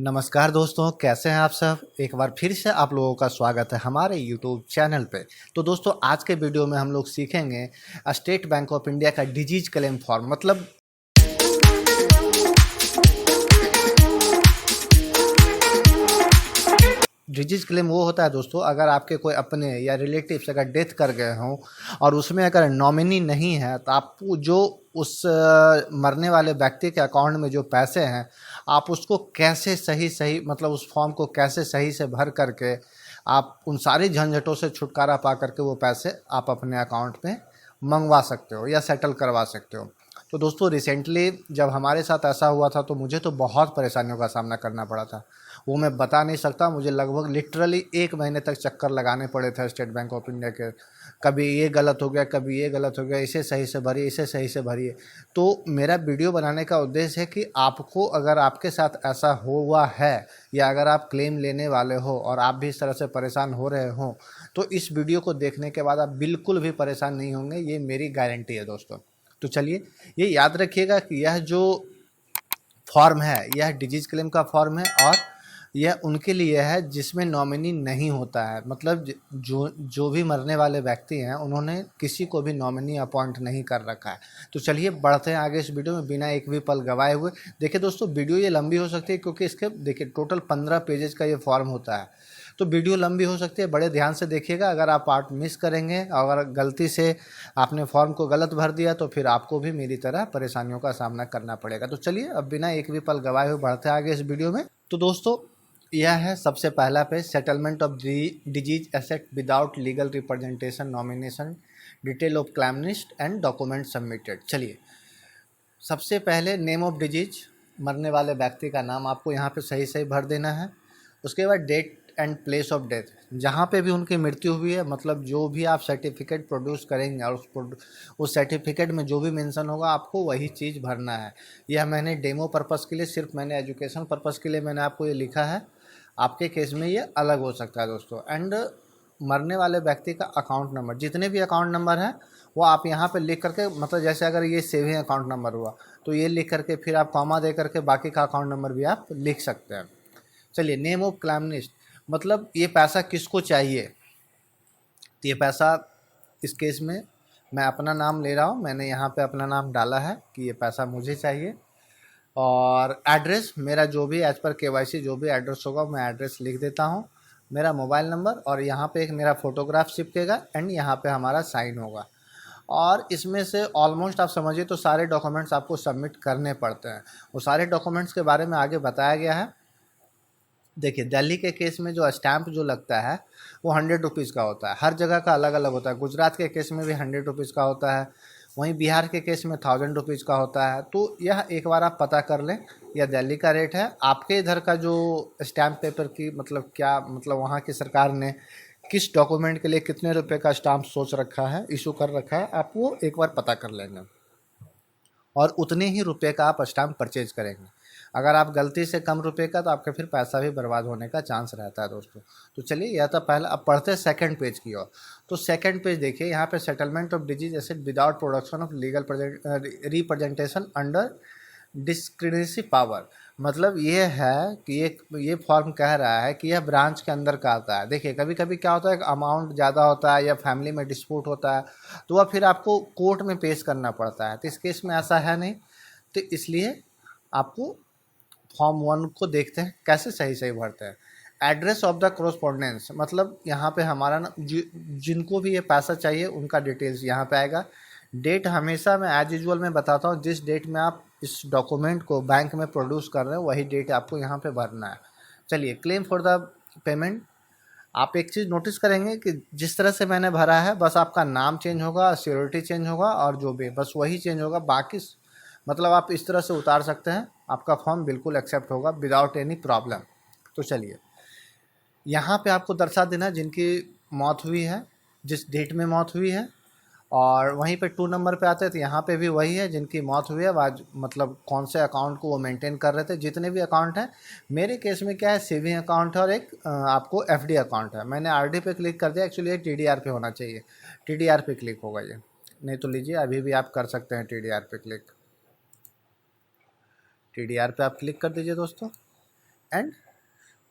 नमस्कार दोस्तों, कैसे हैं आप सब। एक बार फिर से आप लोगों का स्वागत है हमारे यूट्यूब चैनल पे। तो दोस्तों, आज के वीडियो में हम लोग सीखेंगे स्टेट बैंक ऑफ इंडिया का डिजीज क्लेम फॉर्म। मतलब डिजीज क्लेम वो होता है दोस्तों, अगर आपके कोई अपने या रिलेटिव्स अगर डेथ कर गए हों और उसमें अगर नॉमिनी नहीं है तो आपको जो उस मरने वाले व्यक्ति के अकाउंट में जो पैसे हैं आप उसको कैसे सही सही मतलब उस फॉर्म को कैसे सही से भर करके आप उन सारी झंझटों से छुटकारा पा करके वो पैसे आप अपने अकाउंट में मंगवा सकते हो या सेटल करवा सकते हो। तो दोस्तों, रिसेंटली जब हमारे साथ ऐसा हुआ था तो मुझे तो बहुत परेशानियों का सामना करना पड़ा था। वो मैं बता नहीं सकता, मुझे लगभग लिटरली 1 महीने तक चक्कर लगाने पड़े थे स्टेट बैंक ऑफ इंडिया के। कभी ये गलत हो गया, कभी ये गलत हो गया, इसे सही से भरिए, इसे सही से भरिए। तो मेरा वीडियो बनाने का उद्देश्य है कि आपको अगर आपके साथ ऐसा हुआ है या अगर आप क्लेम लेने वाले हो और आप भी इस तरह से परेशान हो रहे हो तो इस वीडियो को देखने के बाद आप बिल्कुल भी परेशान नहीं होंगे, ये मेरी गारंटी है दोस्तों। तो चलिए, ये याद रखिएगा कि यह जो फॉर्म है यह डिजीज क्लेम का फॉर्म है और यह उनके लिए है जिसमें नॉमिनी नहीं होता है। मतलब जो जो भी मरने वाले व्यक्ति हैं उन्होंने किसी को भी नॉमिनी अपॉइंट नहीं कर रखा है। तो चलिए बढ़ते हैं आगे इस वीडियो में बिना एक भी पल गवाए हुए। देखिए दोस्तों, वीडियो ये लंबी हो सकती है क्योंकि इसके देखिए टोटल 15 पेजेस का ये फॉर्म होता है। तो वीडियो लंबी हो सकती है, बड़े ध्यान से देखिएगा। अगर आप पार्ट मिस करेंगे, अगर गलती से आपने फॉर्म को गलत भर दिया तो फिर आपको भी मेरी तरह परेशानियों का सामना करना पड़ेगा। तो चलिए अब बिना एक भी पल गवाए हुए बढ़ते हैं आगे इस वीडियो में। तो दोस्तों, यह है सबसे पहला page, settlement of deceased asset without legal representation nomination detail of claimants and document submitted. चलिए, सबसे पहले नेम ऑफ डिजीज, मरने वाले व्यक्ति का नाम आपको यहाँ पे सही सही भर देना है। उसके बाद date and place of death, जहाँ पे भी उनकी मृत्यु हुई है, मतलब जो भी आप सर्टिफिकेट प्रोड्यूस करेंगे और उस सर्टिफिकेट में जो भी मेंशन होगा आपको वही चीज़ भरना है। यह मैंने डेमो पर्पज़ के लिए, सिर्फ मैंने एजुकेशन पर्पज़ के लिए मैंने आपको ये लिखा है। आपके केस में ये अलग हो सकता है दोस्तों। एंड मरने वाले व्यक्ति का अकाउंट नंबर, जितने भी अकाउंट नंबर हैं वो आप यहाँ पे लिख करके, मतलब जैसे अगर ये सेविंग अकाउंट नंबर हुआ तो ये लिख करके फिर आप कॉमा दे करके बाकी का अकाउंट नंबर भी आप लिख सकते हैं। चलिए, नेम ऑफ क्लेमनिस्ट, मतलब ये पैसा किसको चाहिए। तो ये पैसा इस केस में मैं अपना नाम ले रहा हूँ, मैंने यहाँ पे अपना नाम डाला है कि ये पैसा मुझे चाहिए। और एड्रेस मेरा जो भी एज पर केवाईसी जो भी एड्रेस होगा मैं एड्रेस लिख देता हूँ, मेरा मोबाइल नंबर, और यहाँ पे एक मेरा फ़ोटोग्राफ चिपकेगा एंड यहाँ पे हमारा साइन होगा। और इसमें से ऑलमोस्ट आप समझिए तो सारे डॉक्यूमेंट्स आपको सबमिट करने पड़ते हैं। वो सारे डॉक्यूमेंट्स के बारे में आगे बताया गया है। देखिए, दिल्ली के केस में जो स्टैंप जो लगता है वो 100 रुपीज़ का होता है, हर जगह का अलग अलग होता है। गुजरात के केस में भी 100 रुपीज़ का होता है, वहीं बिहार के केस में 1000 रुपीज़ का होता है। तो यह एक बार आप पता कर लें, यह दिल्ली का रेट है। आपके इधर का जो स्टैंप पेपर की मतलब क्या, मतलब वहाँ की सरकार ने किस डॉक्यूमेंट के लिए कितने रुपए का स्टाम्प सोच रखा है, इशू कर रखा है, आप वो एक बार पता कर लेंगे और उतने ही रुपए का आप स्टाम्प परचेज करेंगे। अगर आप गलती से कम रुपए का तो आपके फिर पैसा भी बर्बाद होने का चांस रहता है दोस्तों। तो चलिए, यह था पहला। अब पढ़ते हैं सेकंड पेज की ओर। तो सेकंड पेज देखिए, यहाँ पे settlement of deceased asset without production of legal representation under discretionary power. मतलब ये है कि ये फॉर्म कह रहा है कि यह ब्रांच के अंदर का आता है। देखिए, कभी कभी क्या होता है कि अमाउंट ज़्यादा होता है या फैमिली में डिस्प्यूट होता है तो वह फिर आपको कोर्ट में पेश करना पड़ता है। तो इस केस में ऐसा है नहीं, तो इसलिए आपको फॉर्म 1 को देखते हैं कैसे सही सही भरते हैं। एड्रेस ऑफ द कोरस्पोंडेंस, मतलब यहाँ पे हमारा ना जिनको भी ये पैसा चाहिए उनका डिटेल्स यहाँ पे आएगा। डेट हमेशा मैं एज यूजुअल में बताता हूँ, जिस डेट में आप इस डॉक्यूमेंट को बैंक में प्रोड्यूस कर रहे हैं वही डेट आपको यहाँ पे भरना है। चलिए, क्लेम फॉर द पेमेंट, आप एक चीज़ नोटिस करेंगे कि जिस तरह से मैंने भरा है बस आपका नाम चेंज होगा, सिक्योरिटी चेंज होगा और जो भी बस वही चेंज होगा। बाकी मतलब आप इस तरह से उतार सकते हैं, आपका फॉर्म बिल्कुल एक्सेप्ट होगा विदाउट एनी प्रॉब्लम। तो चलिए, यहाँ पे आपको दर्शा देना जिनकी मौत हुई है, जिस डेट में मौत हुई है। और वहीं पे 2 नंबर पे आते हैं तो यहाँ पे भी वही है जिनकी मौत हुई है, आज मतलब कौन से अकाउंट को वो मेंटेन कर रहे थे। जितने भी अकाउंट हैं, मेरे केस में क्या है, सेविंग अकाउंट है और एक आपको एफडी अकाउंट है। मैंने आरडी पे क्लिक कर दिया, एक्चुअली ये टीडीआर पे होना चाहिए, टीडीआर पे क्लिक होगा ये। नहीं तो लीजिए, अभी भी आप कर सकते हैं टीडीआर पे क्लिक। टीडीआर पे आप क्लिक कर दीजिए दोस्तों। एंड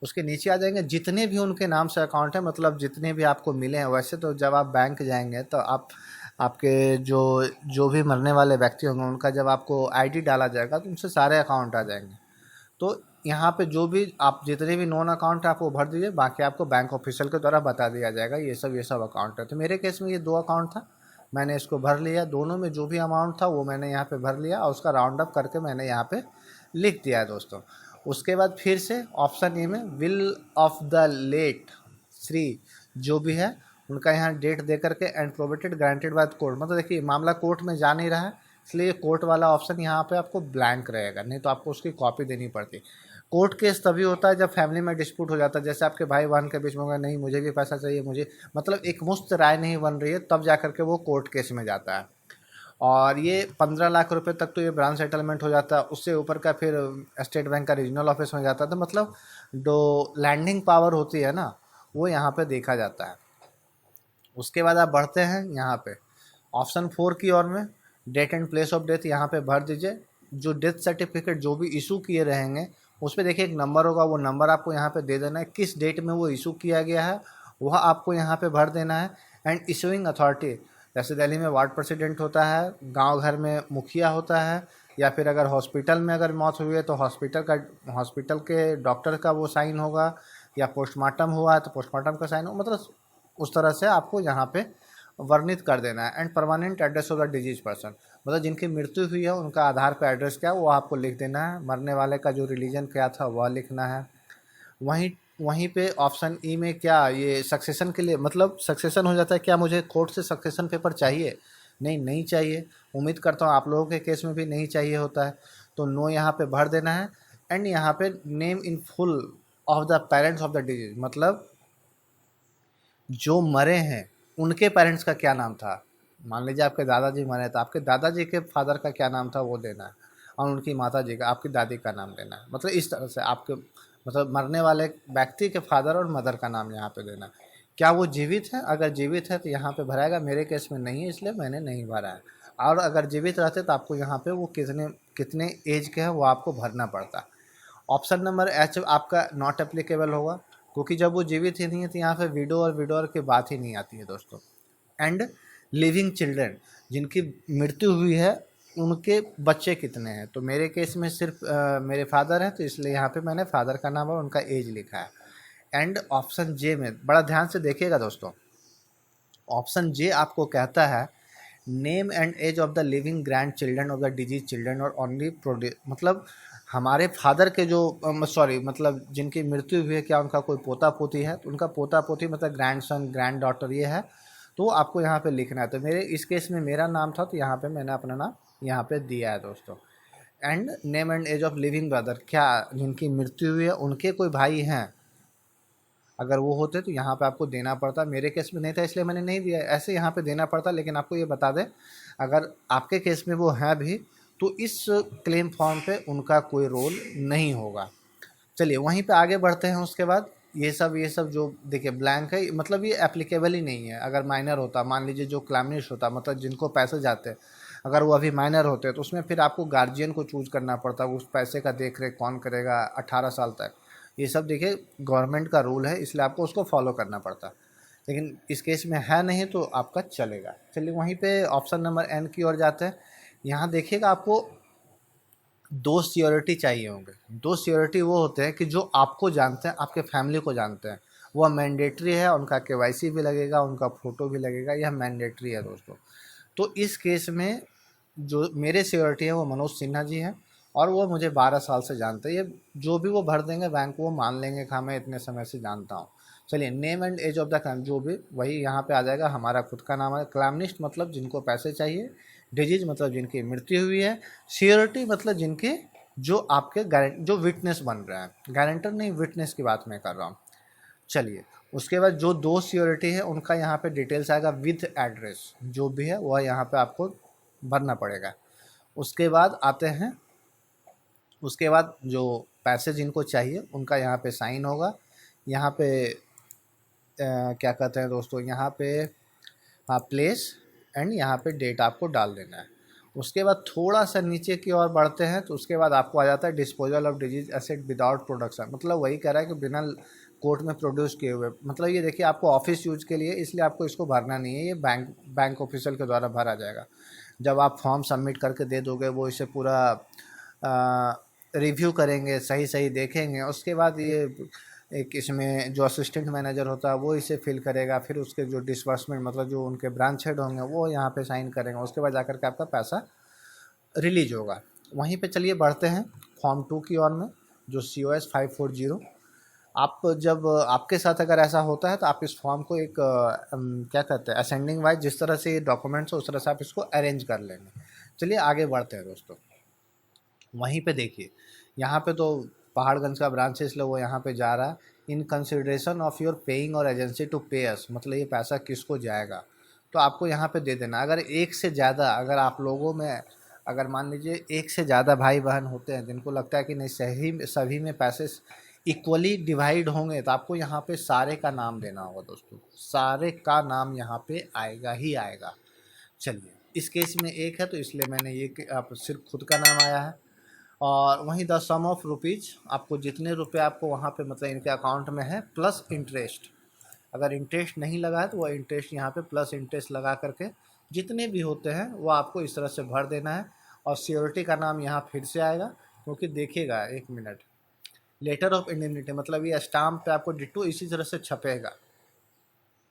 उसके नीचे आ जाएंगे जितने भी उनके नाम से अकाउंट है, मतलब जितने भी आपको मिले हैं। वैसे तो जब आप बैंक जाएंगे तो आपके जो जो भी मरने वाले व्यक्ति होंगे उनका जब आपको आईडी डाला जाएगा तो उनसे सारे अकाउंट आ जाएंगे। तो यहाँ पे जो भी आप जितने भी नॉन अकाउंट है आप वो भर दीजिए, बाकी आपको बैंक ऑफिशियल के द्वारा बता दिया जाएगा ये सब अकाउंट है। तो मेरे केस में ये 2 अकाउंट था, मैंने इसको भर लिया। दोनों में जो भी अमाउंट था वो मैंने यहाँ पे भर लिया और उसका राउंड अप करके मैंने यहाँ पे लिख दिया है दोस्तों। उसके बाद फिर से ऑप्शन ए में will of the late Shri जो भी है उनका यहाँ डेट दे करके and probated granted by court, मतलब देखिए मामला कोर्ट में जा नहीं रहा है इसलिए कोर्ट वाला ऑप्शन यहाँ पे आपको ब्लैंक रहेगा, नहीं तो आपको उसकी कॉपी देनी पड़ती। कोर्ट केस तभी होता है जब फैमिली में डिस्प्यूट हो जाता है, जैसे आपके भाई बहन के बीच में होगा नहीं मुझे भी पैसा चाहिए, मुझे मतलब एक मुश्त राय नहीं बन रही है, तब जा करके वो कोर्ट केस में जाता है। और ये 15 लाख रुपए तक तो ये ब्रांच सेटलमेंट हो जाता है, उससे ऊपर का फिर स्टेट बैंक का रीजनल ऑफिस में जाता है। तो मतलब जो लैंडिंग पावर होती है ना वो यहाँ पे देखा जाता है। उसके बाद आप बढ़ते हैं यहाँ पे ऑप्शन 4 की ओर में, date and place of death यहाँ पे भर दीजिए। जो डेथ सर्टिफिकेट जो भी इशू किए रहेंगे उस पर देखिए एक नंबर होगा, वो नंबर आपको यहाँ पे दे देना है, किस डेट में वो इशू किया गया है वह आपको यहाँ पे भर देना है। एंड इशूइंग अथॉरिटी, जैसे दिल्ली में वार्ड प्रेसिडेंट होता है, गांव घर में मुखिया होता है, या फिर अगर हॉस्पिटल में अगर मौत हुई है तो हॉस्पिटल के डॉक्टर का वो साइन होगा, या पोस्टमार्टम हुआ है तो पोस्टमार्टम का साइन हो, मतलब उस तरह से आपको यहाँ पे वर्णित कर देना है। And permanent address of the disease person, मतलब जिनकी मृत्यु हुई है उनका आधार पर एड्रेस क्या है वो आपको लिख देना है। मरने वाले का जो रिलीजन क्या था वह लिखना है। वहीं वहीं पे ऑप्शन ई में क्या ये सक्सेशन के लिए, मतलब सक्सेशन हो जाता है, क्या मुझे कोर्ट से सक्सेशन पेपर चाहिए? नहीं, नहीं चाहिए। उम्मीद करता हूँ आप लोगों के केस में भी नहीं चाहिए होता है, तो नो यहाँ पे भर देना है। एंड यहाँ पे name in full of the parents of the disease, मतलब जो मरे हैं उनके पेरेंट्स का क्या नाम था। मान लीजिए आपके दादाजी मरे तो आपके दादाजी के फादर का क्या नाम था वो देना है, और उनकी माता जी का, आपकी दादी का नाम देना है। मतलब इस तरह से आपके मतलब मरने वाले व्यक्ति के फादर और मदर का नाम यहाँ पे देना है। क्या वो जीवित है? अगर जीवित है तो यहाँ पे भराएगा, मेरे केस में नहीं है इसलिए मैंने नहीं भरा है। और अगर जीवित रहते तो आपको यहाँ पे वो कितने कितने एज के हैं वो आपको भरना पड़ता। ऑप्शन नंबर एच आपका नॉट एप्लीकेबल होगा, क्योंकि जब वो जीवित ही नहीं है तो यहाँ पे विडो और विडोर की बात ही नहीं आती है दोस्तों। एंड लिविंग चिल्ड्रन, जिनकी मृत्यु हुई है उनके बच्चे कितने हैं, तो मेरे केस में सिर्फ मेरे फादर हैं तो इसलिए यहाँ पे मैंने फादर का नाम और उनका एज लिखा है। एंड ऑप्शन जे में बड़ा ध्यान से देखिएगा दोस्तों, ऑप्शन जे आपको कहता है name and age of the living grand children of the deceased children और ओनली प्रोड्यूस, मतलब हमारे फादर के जो सॉरी मतलब जिनकी मृत्यु हुई है क्या उनका कोई पोता पोती है, तो उनका पोता पोती मतलब ग्रैंड सन ग्रैंड डॉटर ये है, तो आपको यहाँ पे लिखना है। तो मेरे इस केस में मेरा नाम था तो यहाँ पे मैंने अपना नाम यहाँ पे दिया है दोस्तों। And name and age of living brother, क्या जिनकी मृत्यु हुई है उनके कोई भाई हैं, अगर वो होते तो यहाँ पे आपको देना पड़ता। मेरे केस में नहीं था इसलिए मैंने नहीं दिया, ऐसे यहाँ पे देना पड़ता। लेकिन आपको ये बता दें अगर आपके केस में वो है भी तो इस क्लेम फॉर्म पे उनका कोई रोल नहीं होगा। चलिए वहीं पे आगे बढ़ते हैं। उसके बाद ये सब जो देखिए ब्लैंक है, मतलब ये एप्लीकेबल ही नहीं है। अगर माइनर होता, मान लीजिए जो क्लैमनिस्ट होता, मतलब जिनको पैसे जाते हैं, अगर वो अभी माइनर होते तो उसमें फिर आपको गार्जियन को चूज करना पड़ता, उस पैसे का देख रेख कौन करेगा 18 साल तक। ये सब देखिए गवर्नमेंट का रूल है इसलिए आपको उसको फॉलो करना पड़ता। लेकिन इस केस में है नहीं तो आपका चलेगा। चलिए वहीं पे ऑप्शन नंबर एन की ओर जाते हैं। यहाँ देखिएगा आपको 2 सियोरिटी चाहिए होंगे। 2 सियोरिटी वो होते हैं कि जो आपको जानते हैं, आपके फैमिली को जानते हैं, वह मैंडेटरी है, उनका केवाईसी भी लगेगा, उनका फ़ोटो भी लगेगा, यह मैंडेटरी है दोस्तों। तो इस केस में जो मेरे सियोरिटी है वो मनोज सिन्हा जी हैं और वो मुझे 12 साल से जानते हैं। ये जो भी वो भर देंगे बैंक वो मान लेंगे कि हाँ मैं इतने समय से जानता हूँ। चलिए name and age of the claim जो भी वही यहाँ पे आ जाएगा, हमारा खुद का नाम है। क्लैमनिस्ट मतलब जिनको पैसे चाहिए, डिजीज मतलब जिनकी मृत्यु हुई है, सियोरिटी मतलब जिनके जो आपके जो विटनेस बन रहे हैं, गारंटर नहीं विटनेस की बात मैं कर रहा हूँ। चलिए उसके बाद जो 2 सियोरिटी है उनका यहाँ पे डिटेल्स आएगा विद एड्रेस, जो भी है वह यहाँ पे आपको भरना पड़ेगा। उसके बाद आते हैं, उसके बाद जो पैसे जिनको चाहिए उनका यहाँ पे साइन होगा। यहाँ पे क्या कहते हैं दोस्तों, यहाँ पे प्लेस एंड यहाँ पे डेट आपको डाल देना है। उसके बाद थोड़ा सा नीचे की ओर बढ़ते हैं तो उसके बाद आपको आ जाता है disposal of deceased asset without production, मतलब वही कह रहा है कि बिना कोर्ट में प्रोड्यूस किए हुए, मतलब ये देखिए आपको ऑफिस यूज के लिए, इसलिए आपको इसको भरना नहीं है, ये बैंक ऑफिशियल के द्वारा भरा जाएगा। जब आप फॉर्म सबमिट करके दे दोगे वो इसे पूरा रिव्यू करेंगे, सही सही देखेंगे, उसके बाद ये एक इसमें जो असिस्टेंट मैनेजर होता है वो इसे फिल करेगा, फिर उसके जो डिसबर्समेंट मतलब जो उनके ब्रांच हेड होंगे वो यहाँ पे साइन करेंगे, उसके बाद जाकर के आपका पैसा रिलीज होगा। वहीं पे चलिए बढ़ते हैं फॉर्म 2 की ओर में, जो COS 540। आप जब आपके साथ अगर ऐसा होता है तो आप इस फॉर्म को एक क्या कहते हैं असेंडिंग वाइज, जिस तरह से ये डॉक्यूमेंट्स हो उस तरह से आप इसको अरेंज कर लेंगे। चलिए आगे बढ़ते हैं दोस्तों। वहीं पे देखिए यहाँ पे तो पहाड़गंज का ब्रांच है इसलिए वो यहाँ पे जा रहा है। In consideration of your paying और एजेंसी टू पे अस, मतलब ये पैसा किसको जाएगा तो आपको यहाँ पे दे देना। अगर एक से ज़्यादा, अगर आप लोगों में अगर मान लीजिए एक से ज़्यादा भाई बहन होते हैं जिनको लगता है कि नहीं सही सभी में पैसे इक्वली डिवाइड होंगे, तो आपको यहाँ पे सारे का नाम देना होगा दोस्तों, सारे का नाम यहाँ पे आएगा ही आएगा। चलिए इस केस में एक है तो इसलिए मैंने ये आप सिर्फ खुद का नाम आया है। और वहीं द सम ऑफ रुपीज़, आपको जितने रुपए आपको वहाँ पे मतलब इनके अकाउंट में है प्लस इंटरेस्ट, अगर इंटरेस्ट नहीं लगा है तो वह इंटरेस्ट यहाँ पे प्लस इंटरेस्ट लगा करके जितने भी होते हैं वो आपको इस तरह से भर देना है। और सियोरिटी का नाम यहाँ फिर से आएगा, क्योंकि देखिएगा एक मिनट, लेटर ऑफ इंडेमनिटी मतलब ये स्टाम्प पे आपको डिट्टो इसी तरह से छपेगा।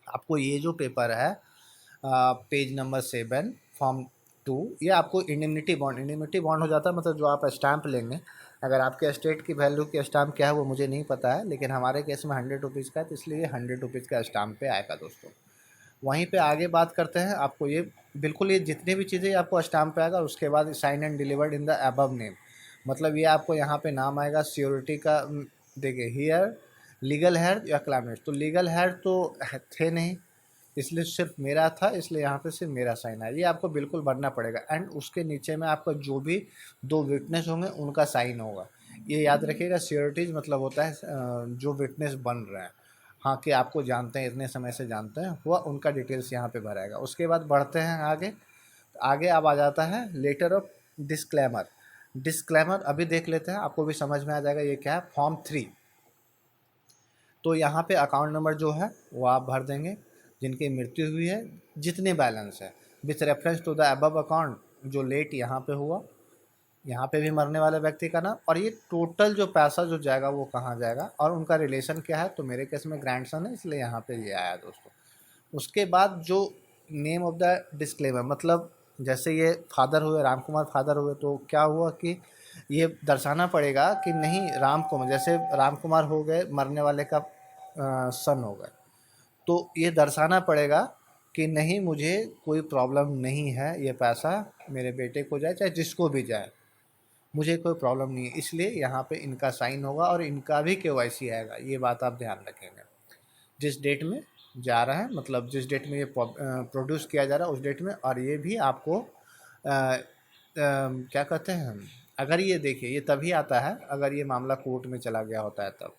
आपको ये जो पेपर है पेज नंबर 7 फॉर्म 2, ये आपको इंडेमनिटी बॉन्ड हो जाता है, मतलब जो आप स्टाम्प लेंगे, अगर आपके स्टेट की वैल्यू की स्टाम्प क्या है वो मुझे नहीं पता है, लेकिन हमारे केस में 100 रुपीज़ का है तो इसलिए 100 रुपीज़ का स्टाम्प पे आएगा दोस्तों। वहीं पे आगे बात करते हैं, आपको ये बिल्कुल ये जितने भी चीज़ें आपको स्टाम्प पे आएगा, उसके बाद sign and delivered in the above name, मतलब ये आपको यहाँ पे नाम आएगा सियोरिटी का। देखिए हियर लीगल हेड या क्लाइमेट, तो लीगल हेड तो थे नहीं इसलिए सिर्फ मेरा था, इसलिए यहाँ पे सिर्फ मेरा साइन है, ये आपको बिल्कुल भरना पड़ेगा। एंड उसके नीचे में आपका जो भी 2 विटनेस होंगे उनका साइन होगा। ये याद रखिएगा, श्योरिटीज मतलब होता है जो विटनेस बन रहे हैं, हाँ कि आपको जानते हैं इतने समय से जानते हैं, वह उनका डिटेल्स यहाँ पे भराएगा। उसके बाद बढ़ते हैं आगे। आगे अब आ जाता है लेटर ऑफ डिस्क्लेमर। डिस्क्लेमर अभी देख लेते हैं, आपको भी समझ में आ जाएगा ये क्या है। फॉर्म 3, तो यहाँ पे अकाउंट नंबर जो है वो आप भर देंगे, जिनकी मृत्यु हुई है, जितने बैलेंस है, with reference to the above account, जो लेट यहाँ पे हुआ, यहाँ पे भी मरने वाले व्यक्ति का नाम, और ये टोटल जो पैसा जो जाएगा वो कहाँ जाएगा और उनका रिलेशन क्या है। तो मेरे केस में ग्रैंडसन है इसलिए यहाँ पे ये आया दोस्तों। उसके बाद जो नेम ऑफ द डिस्क्लेमर, मतलब जैसे ये फादर हुए, राम कुमार फादर हुए, तो क्या हुआ कि ये दर्शाना पड़ेगा कि नहीं राम कुमार, जैसे राम कुमार हो गए मरने वाले का सन हो गए, तो ये दर्शाना पड़ेगा कि नहीं मुझे कोई प्रॉब्लम नहीं है, ये पैसा मेरे बेटे को जाए चाहे जिसको भी जाए, मुझे कोई प्रॉब्लम नहीं है, इसलिए यहाँ पे इनका साइन होगा और इनका भी KYC आएगा। ये बात आप ध्यान रखेंगे, जिस डेट में जा रहा है, मतलब जिस डेट में ये प्रोड्यूस किया जा रहा है उस डेट में। और ये भी आपको क्या कहते हैं, अगर ये देखिए ये तभी आता है अगर ये मामला कोर्ट में चला गया होता है तब,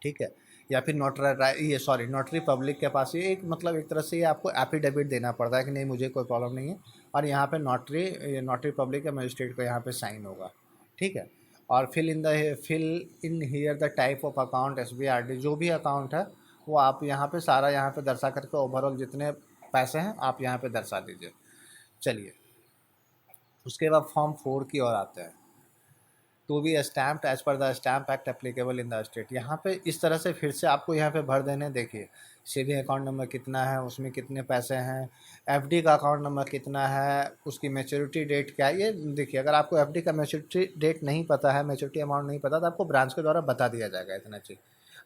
ठीक है, या फिर नोटरी पब्लिक के पास, ये एक मतलब एक तरह से ये आपको एफिडेविट देना पड़ता है कि नहीं मुझे कोई प्रॉब्लम नहीं है, और यहाँ पे नोटरी पब्लिक या मजिस्ट्रेट को यहाँ पे साइन होगा, ठीक है। और fill in here the type of account SBRD, जो भी अकाउंट है वो आप यहाँ पे सारा यहाँ पे दर्शा करके ओवरऑल जितने पैसे हैं आप यहाँ पे दर्शा दीजिए। चलिए उसके बाद फॉर्म 4 की ओर आते हैं। To be stamped as per the stamp act applicable in the state, यहाँ पे इस तरह से फिर से आपको यहाँ पे भर देने। देखिए सेविंग अकाउंट नंबर कितना है, उसमें कितने पैसे हैं, FD का अकाउंट नंबर कितना है, उसकी मैच्योरिटी डेट क्या है। ये देखिए अगर आपको FD का मैच्योरिटी डेट नहीं पता है, मैच्योरिटी अमाउंट नहीं पता, तो आपको ब्रांच के द्वारा बता दिया जाएगा इतना चीज़।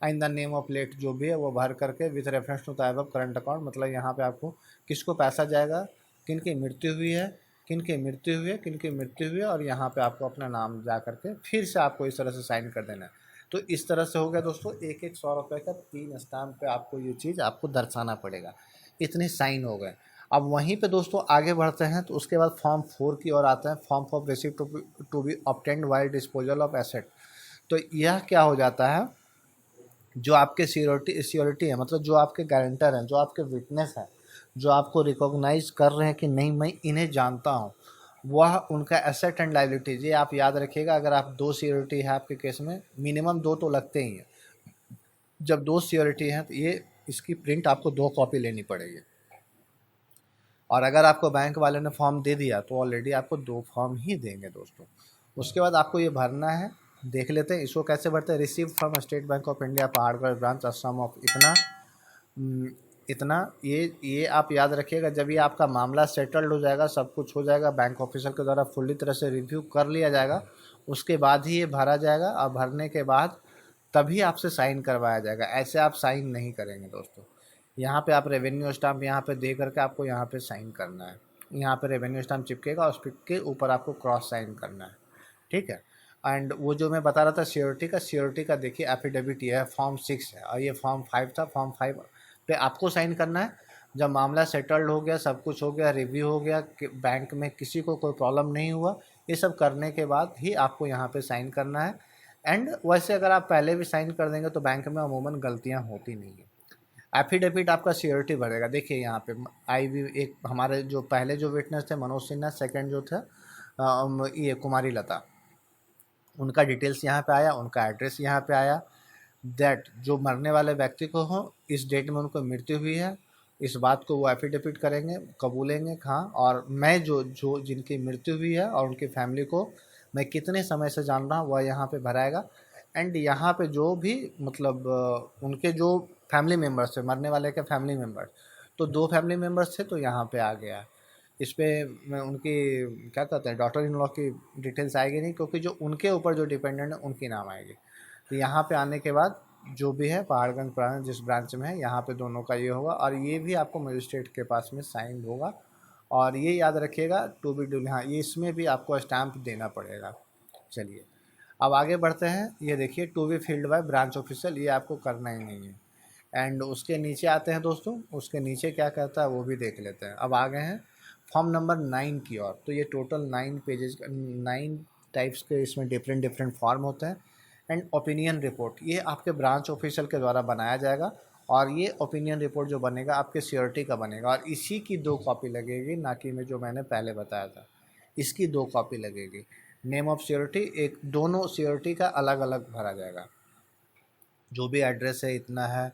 In the name of late जो भी है वो भर करके with reference to the above current account, मतलब यहाँ पे आपको किसको पैसा जाएगा, किन की मृत्यु हुई है, किनकी मृत्यु हुई है, और यहाँ पे आपको अपना नाम जा करके फिर से आपको इस तरह से साइन कर देना है। तो इस तरह से हो गया दोस्तों, एक 100 रुपये का 3 स्टाम्प पे आपको ये चीज़ आपको दर्शाना पड़ेगा। इतने साइन हो गए। अब वहीं पे दोस्तों आगे बढ़ते हैं, तो उसके बाद फॉर्म 4 की ओर आते हैं। Form of receipt to be obtained while disposal of asset. तो यह क्या हो जाता है, जो आपके सियोरिटी है, मतलब जो आपके गारंटर हैं, जो आपके विटनेस हैं, जो आपको रिकॉग्नाइज कर रहे हैं कि नहीं मैं इन्हें जानता हूँ, वह उनका एसेट एंड लायबिलिटीज। ये आप याद रखिएगा, अगर आप दो सिक्योरिटी है आपके केस में, मिनिमम दो तो लगते ही हैं। जब दो सिक्योरिटी हैं तो ये इसकी प्रिंट आपको दो कॉपी लेनी पड़ेगी। और अगर आपको बैंक वाले ने फॉर्म दे दिया तो ऑलरेडी आपको दो फॉर्म ही देंगे दोस्तों। उसके बाद आपको ये भरना है, देख लेते हैं इसको कैसे भरते हैं। Receive from State Bank of India Pahargarh branch Assam of इतना इतना। ये आप याद रखिएगा, जब ये आपका मामला सेटल्ड हो जाएगा, सब कुछ हो जाएगा, बैंक ऑफिसर के द्वारा फुल्ली तरह से रिव्यू कर लिया जाएगा, उसके बाद ही ये भरा जाएगा। और भरने के बाद तभी आपसे साइन करवाया जाएगा, ऐसे आप साइन नहीं करेंगे दोस्तों। यहाँ पे आप रेवेन्यू स्टाम्प यहाँ पे दे करके आपको यहाँ पे साइन करना है। यहाँ पे रेवेन्यू स्टाम्प चिपकेगा, उसके ऊपर आपको क्रॉस साइन करना है, ठीक है। एंड वो जो मैं बता रहा था सियोरिटी का देखिए एफिडेविट ये है, फॉर्म 6 है, और ये फॉर्म 5 था। फॉर्म 5 पे आपको साइन करना है जब मामला सेटल्ड हो गया, सब कुछ हो गया, रिव्यू हो गया, कि बैंक में किसी को कोई प्रॉब्लम नहीं हुआ, ये सब करने के बाद ही आपको यहाँ पे साइन करना है। एंड वैसे अगर आप पहले भी साइन कर देंगे तो बैंक में अमूमन गलतियाँ होती नहीं है। एफिडेविट आपका सियोरिटी भरेगा, देखिए यहाँ पे आई भी एक हमारे जो पहले जो विटनेस थे मनोज सिन्हा, सेकंड जो थे ये कुमारी लता, उनका डिटेल्स यहाँ पे आया, उनका एड्रेस यहाँ पे आया। दैट जो मरने वाले व्यक्ति को हो इस डेट में उनको मृत्यु हुई है, इस बात को वो एफिडेविट करेंगे, कबूलेंगे हाँ। और मैं जो जो जिनकी मृत्यु हुई है और उनकी फैमिली को मैं कितने समय से जान रहा हूँ वह यहाँ पे भराएगा। एंड यहाँ पे जो भी मतलब उनके जो फैमिली मेम्बर्स थे, मरने वाले के फैमिली मेम्बर्स, तो दो फैमिली मेम्बर्स थे तो यहाँ पे आ गया। इस पे मैं उनकी क्या कहते हैं डॉटर इन लॉ की डिटेल्स आएगी नहीं, क्योंकि जो उनके ऊपर जो डिपेंडेंट है उनकी नाम आएगी। तो यहाँ पे आने के बाद जो भी है पहाड़गंज ब्रांच जिस ब्रांच में है यहाँ पे दोनों का ये होगा, और ये भी आपको मजिस्ट्रेट के पास में साइन होगा। और ये याद रखिएगा टू बी डू, हाँ ये इसमें भी आपको स्टैंप देना पड़ेगा। चलिए अब आगे बढ़ते हैं। ये देखिए to be filled by branch officer, ये आपको करना ही नहीं है। एंड उसके नीचे आते हैं दोस्तों, उसके नीचे क्या कहता है वो भी देख लेते हैं। अब आ गए हैं फॉर्म नंबर 9 की ओर। तो ये टोटल 9 पेजेस, 9 टाइप्स के इसमें डिफरेंट डिफरेंट फॉर्म होते हैं। एंड ओपिनियन रिपोर्ट ये आपके ब्रांच ऑफिसर के द्वारा बनाया जाएगा, और ये ओपिनियन रिपोर्ट जो बनेगा आपके सियोरिटी का बनेगा, और इसी की दो कॉपी लगेगी, ना कि मैं जो मैंने पहले बताया था, इसकी दो कॉपी लगेगी। नेम ऑफ सियोरिटी एक, दोनों सियोरिटी का अलग अलग भरा जाएगा। जो भी एड्रेस है इतना है,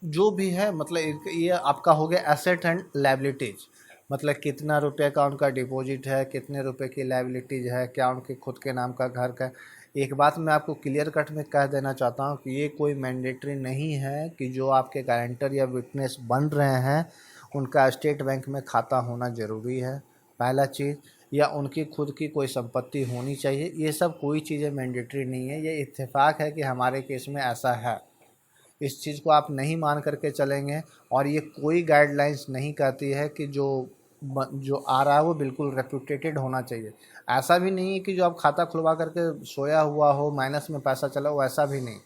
जो भी है मतलब ये आपका हो गया एसेट एंड लायबिलिटीज, मतलब कितना रुपए का उनका डिपॉजिट है, कितने रुपए की लायबिलिटीज है, क्या उनके खुद के नाम का घर का। एक बात मैं आपको क्लियर कट में कह देना चाहता हूँ कि ये कोई मैंडेटरी नहीं है कि जो आपके गारंटर या विटनेस बन रहे हैं उनका स्टेट बैंक में खाता होना ज़रूरी है, पहला चीज़, या उनकी खुद की कोई संपत्ति होनी चाहिए। ये सब कोई चीज़ें मैंडेटरी नहीं है, ये इत्तेफाक है कि हमारे केस में ऐसा है। इस चीज़ को आप नहीं मान करके चलेंगे, और ये कोई गाइडलाइंस नहीं कहती है कि जो आ रहा है वो बिल्कुल रेप्यूटेटेड होना चाहिए। ऐसा भी नहीं है कि जो आप खाता खुलवा करके सोया हुआ हो, माइनस में पैसा चला हो, ऐसा भी नहीं।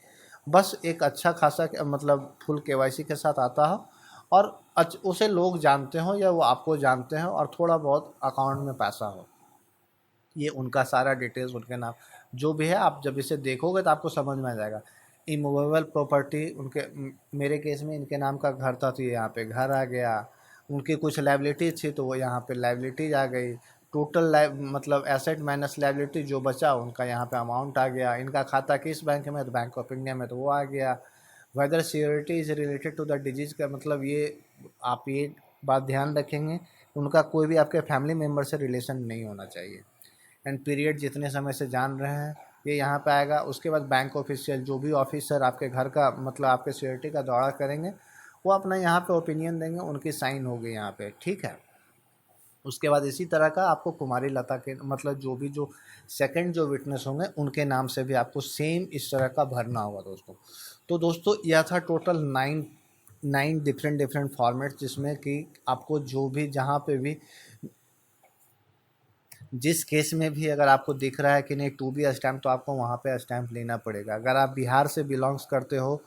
बस एक अच्छा खासा मतलब फुल केवाईसी के साथ आता हो, और उसे लोग जानते हो या वो आपको जानते हो, और थोड़ा बहुत अकाउंट में पैसा हो, ये उनका सारा डिटेल्स, उनके नाम जो भी है, आप जब इसे देखोगे तो आपको समझ में आ जाएगा। इमूवेबल प्रॉपर्टी उनके मेरे केस में इनके नाम का घर था तो ये यहाँ पे घर आ गया। उनकी कुछ लाइबिलिटीज थी तो वो यहाँ पे लाइबिलिटीज आ गई। टोटल मतलब एसेट माइनस लाइबिलिटी जो बचा उनका यहाँ पे अमाउंट आ गया। इनका खाता किस बैंक में, तो बैंक ऑफ इंडिया में, तो वो आ गया। Whether security is related to the deceased का मतलब ये आप ये बात ध्यान रखेंगे, उनका कोई भी आपके फैमिली मेम्बर से रिलेशन नहीं होना चाहिए। एंड पीरियड जितने समय से जान रहे हैं ये यहाँ पे आएगा। उसके बाद बैंक ऑफिशियल जो भी ऑफिसर आपके घर का मतलब आपके सिक्योरिटी का दौरा करेंगे वो अपना यहाँ पे ओपिनियन देंगे, उनकी साइन होगी यहाँ पे, ठीक है। उसके बाद इसी तरह का आपको कुमारी लता के मतलब जो भी जो सेकंड जो विटनेस होंगे उनके नाम से भी आपको सेम इस तरह का भरना होगा दोस्तों। तो दोस्तों यह था टोटल 9 डिफरेंट डिफरेंट फॉर्मेट, जिसमें कि आपको जो भी जहाँ पे भी जिस केस में भी अगर आपको दिख रहा है कि नहीं टू बी स्टैम्प, तो आपको वहाँ पे स्टैम्प लेना पड़ेगा। अगर आप बिहार से बिलोंग्स करते हो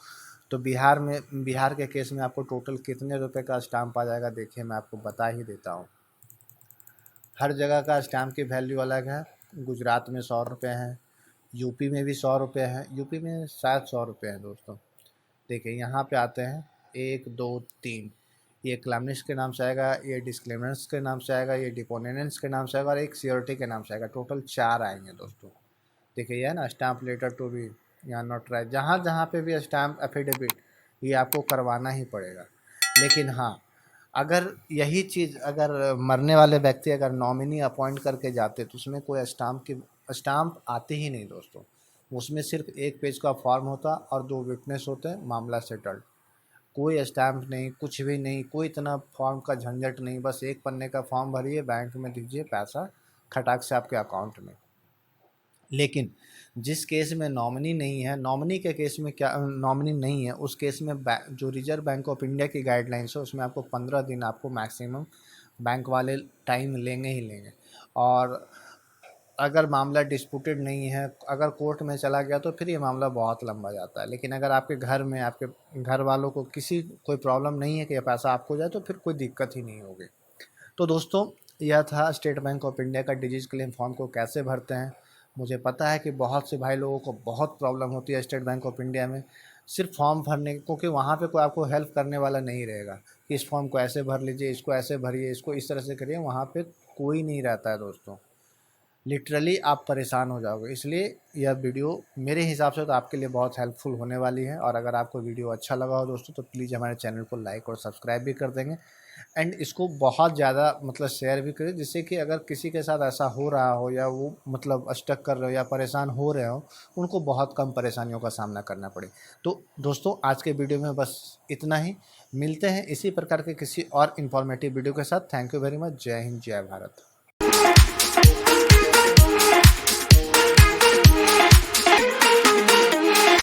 तो बिहार के केस में आपको टोटल कितने रुपए का स्टैम्प आ जाएगा, देखिए मैं आपको बता ही देता हूँ। हर जगह का स्टैम्प की वैल्यू अलग है। गुजरात में 100 रुपये है, यूपी में भी 100 रुपये है, यूपी में शायद 100 रुपये है दोस्तों। देखिए यहाँ पे आते हैं 1 2 3, ये क्लैमनिस्ट के नाम से आएगा, ये डिस्क्लेमर्स के नाम से आएगा, ये डिपोनेंट्स के नाम से आएगा और एक सियोरिटी के नाम से आएगा। टोटल 4 आएंगे दोस्तों। देखिए ये है ना, स्टैम्प लेटर टू बी या नोटराइज, जहाँ जहाँ पे भी स्टैम्प एफिडेविट ये आपको करवाना ही पड़ेगा। लेकिन हाँ, अगर यही चीज़ अगर मरने वाले व्यक्ति अगर नॉमिनी अपॉइंट करके जाते तो उसमें कोई स्टाम्प आते ही नहीं दोस्तों। उसमें सिर्फ 1 पेज का फॉर्म होता और 2 विटनेस होते हैं, मामला सेटल्ड। कोई स्टैम्प नहीं, कुछ भी नहीं, कोई इतना फॉर्म का झंझट नहीं, बस 1 पन्ने का फॉर्म भरिए, बैंक में दीजिए, पैसा खटाक से आपके अकाउंट में। लेकिन जिस केस में नॉमिनी नहीं है, नॉमिनी के केस में क्या, नॉमिनी नहीं है उस केस में जो रिजर्व बैंक ऑफ इंडिया की गाइडलाइंस है उसमें आपको 15 दिन आपको मैक्सिमम बैंक वाले टाइम लेंगे ही लेंगे। और अगर मामला डिस्प्यूटेड नहीं है, अगर कोर्ट में चला गया तो फिर ये मामला बहुत लंबा जाता है। लेकिन अगर आपके घर में आपके घर वालों को कोई प्रॉब्लम नहीं है कि ये पैसा आपको जाए तो फिर कोई दिक्कत ही नहीं होगी। तो दोस्तों यह था स्टेट बैंक ऑफ इंडिया का डिजीज क्लेम फॉर्म को कैसे भरते हैं। मुझे पता है कि बहुत से भाई लोगों को बहुत प्रॉब्लम होती है स्टेट बैंक ऑफ इंडिया में सिर्फ फॉर्म भरने, क्योंकि वहाँ पे कोई आपको हेल्प करने वाला नहीं रहेगा कि इस फॉर्म को ऐसे भर लीजिए, इसको ऐसे भरिए, इसको इस तरह से करिए, वहाँ पे कोई नहीं रहता है दोस्तों। लिटरली आप परेशान हो जाओगे। इसलिए यह वीडियो मेरे हिसाब से तो आपके लिए बहुत हेल्पफुल होने वाली है। और अगर आपको वीडियो अच्छा लगा हो दोस्तों तो प्लीज़ हमारे चैनल को लाइक और सब्सक्राइब भी कर देंगे एंड इसको बहुत ज़्यादा मतलब शेयर भी करें, जिससे कि अगर किसी के साथ ऐसा हो रहा हो या वो मतलब स्टक कर रहे हो या परेशान हो रहे हो, उनको बहुत कम परेशानियों का सामना करना पड़े। तो दोस्तों आज के वीडियो में बस इतना ही। मिलते हैं इसी प्रकार के किसी और इन्फॉर्मेटिव वीडियो के साथ। Thank you very much. जय हिंद, जय भारत।